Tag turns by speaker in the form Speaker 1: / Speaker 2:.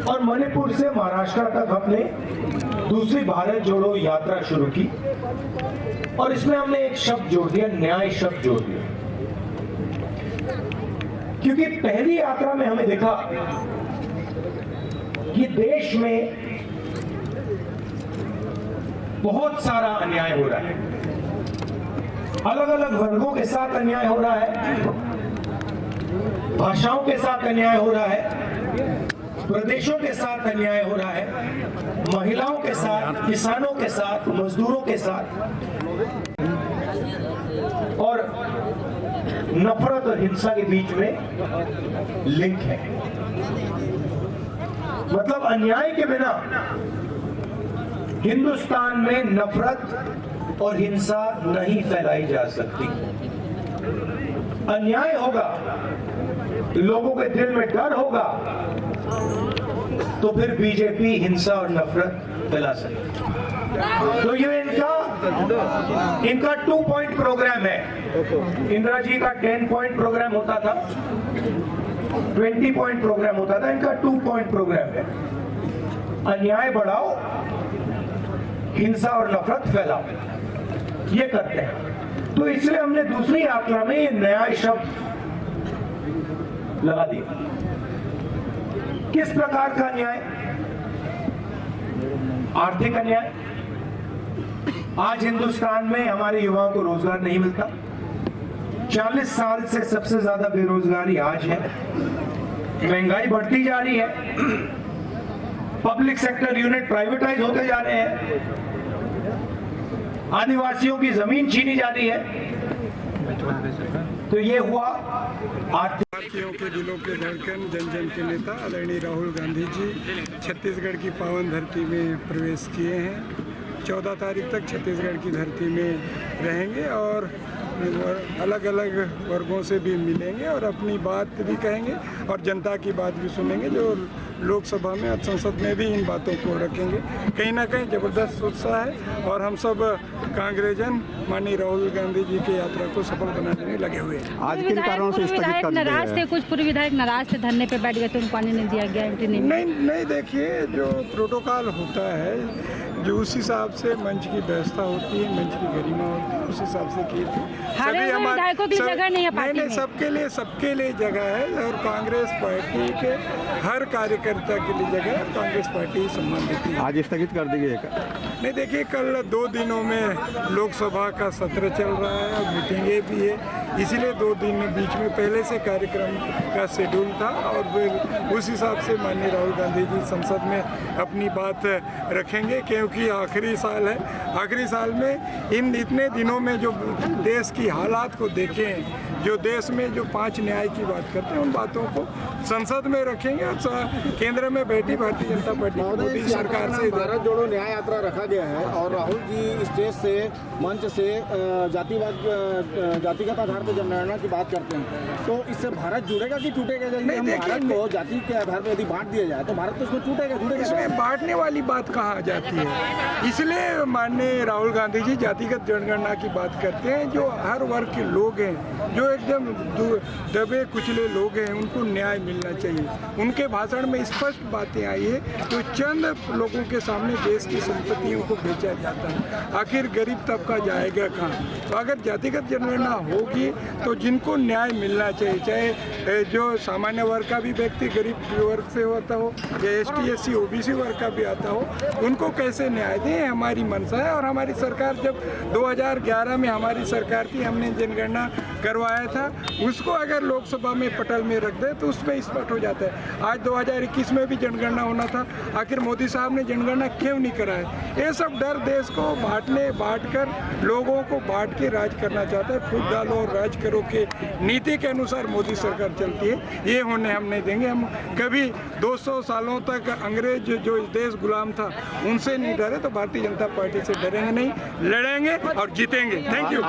Speaker 1: और मणिपुर से महाराष्ट्र तक हमने दूसरी भारत जोड़ो यात्रा शुरू की और इसमें हमने एक शब्द जोड़ दिया, न्याय शब्द जोड़ दिया। क्योंकि पहली यात्रा में हमें देखा कि देश में बहुत सारा अन्याय हो रहा है, अलग अलग वर्गों के साथ अन्याय हो रहा है, भाषाओं के साथ अन्याय हो रहा है, प्रदेशों के साथ अन्याय हो रहा है, महिलाओं के साथ, किसानों के साथ, मजदूरों के साथ, और नफरत और हिंसा के बीच में लिंक है। मतलब अन्याय के बिना हिंदुस्तान में नफरत और हिंसा नहीं फैलाई जा सकती। अन्याय होगा, लोगों के दिल में डर होगा, तो फिर बीजेपी हिंसा और नफरत फैला सकती। तो ये इनका 2 पॉइंट प्रोग्राम है। इंदिरा जी का 10 पॉइंट प्रोग्राम होता था, 20 पॉइंट प्रोग्राम होता था, इनका 2 पॉइंट प्रोग्राम है। अन्याय बढ़ाओ, हिंसा और नफरत फैलाओ, ये करते हैं। तो इसलिए हमने दूसरी यात्रा में ये न्याय शब्द लगा दिया। किस प्रकार का अन्याय? आर्थिक अन्याय। आज हिंदुस्तान में हमारे युवाओं को रोजगार नहीं मिलता। 40 साल से सबसे ज्यादा बेरोजगारी आज है। महंगाई बढ़ती जा रही है, पब्लिक सेक्टर यूनिट प्राइवेटाइज होते जा रहे हैं, आदिवासियों की जमीन छीनी जा रही है। तो ये हुआ आर्थिक।
Speaker 2: भारतीयों के दिलों के धड़कन, जन जन के नेता आदरणीय राहुल गांधी जी छत्तीसगढ़ की पावन धरती में प्रवेश किए हैं। 14 तारीख तक छत्तीसगढ़ की धरती में रहेंगे और अलग अलग वर्गों से भी मिलेंगे और अपनी बात भी कहेंगे और जनता की बात भी सुनेंगे, जो लोकसभा में और संसद में भी इन बातों को रखेंगे। कहीं ना कहीं ज़बरदस्त उत्साह है और हम सब कांग्रेसजन माननीय राहुल गांधी जी की यात्रा को सफल बनाने में लगे हुए हैं।
Speaker 3: आज किन कारणों से स्थगित कर दिया है? कुछ पूर्व विधायक नाराज थे, धरने पे बैठ गए थे, उनको पानी नहीं दिया गया, एंट्री नहीं।
Speaker 2: देखिए, जो प्रोटोकॉल होता है, जो उस हिसाब से मंच की व्यवस्था होती है, मंच की गरिमा होती है, उस हिसाब से की थी।
Speaker 3: सभी विधायकों की जगह नहीं है पार्टी में।
Speaker 2: सबके लिए जगह है और कांग्रेस पार्टी के हर कार्यकर्ता के लिए जगह है। कांग्रेस पार्टी सम्मान देती है।
Speaker 3: आज स्थगित कर दी गई?
Speaker 2: नहीं, देखिए, कल 2 दिनों में लोकसभा का सत्र चल रहा है और मीटिंगें भी है, इसीलिए 2 दिन बीच में पहले से कार्यक्रम का शेड्यूल था और फिर उस हिसाब से माननीय राहुल गांधी जी संसद में अपनी बात रखेंगे, क्योंकि आखिरी साल है। आखिरी साल में इतने दिनों में जो देश की हालात को देखें, जो देश में जो 5 न्याय की बात करते हैं, उन बातों को संसद में रखेंगे और केंद्र में बैठी भारतीय जनता पार्टी मोदी सरकार से
Speaker 4: भारत जोड़ो न्याय यात्रा रखा गया है और राहुल जी स्टेज से, मंच से जातिगत आधार पर जनगणना की बात करते हैं, तो इससे भारत जुड़ेगा कि टूटेगा? जल्दी हम भारत को जाति के आधार पर यदि बांट दिया जाए तो भारत तो इसमें जुड़ेगा।
Speaker 2: इसमें बांटने वाली बात कहाँ जाती है? इसलिए माननीय राहुल गांधी जी जातिगत जनगणना की बात करते हैं। जो हर वर्ग के लोग हैं, जो एकदम दबे कुचले लोग हैं, उनको न्याय मिलना चाहिए। उनके भाषण में स्पष्ट बातें आई है, तो चंद लोगों के सामने देश की संपत्तियों को बेचा जाता है। आखिर गरीब तबका जाएगा कहाँ? तो अगर जातिगत जनगणना होगी तो जिनको न्याय मिलना चाहिए, चाहे जो सामान्य वर्ग का भी व्यक्ति गरीब वर्ग से होता हो या ST SC OBC वर्ग का भी आता हो, उनको कैसे न्याय दें, हमारी मंशा है। और हमारी सरकार जब 2011 में हमारी सरकार थी, हमने जनगणना करवाया था, उसको अगर लोकसभा में पटल में रख दे तो उसमें स्पष्ट हो जाता है। आज 2021 में भी जनगणना होना था, आखिर मोदी साहब ने जनगणना क्यों नहीं कराया? ये सब डर देश को बांट कर लोगों को बांट के राज करना चाहता है। फूट डालो और राज करो के नीति के अनुसार मोदी सरकार चलती है, ये होने हम नहीं देंगे। हम कभी 200 सालों तक अंग्रेज जो देश गुलाम था उनसे नहीं डरे, तो भारतीय जनता पार्टी से डरेंगे नहीं, लड़ेंगे और जीतेंगे। Thank you.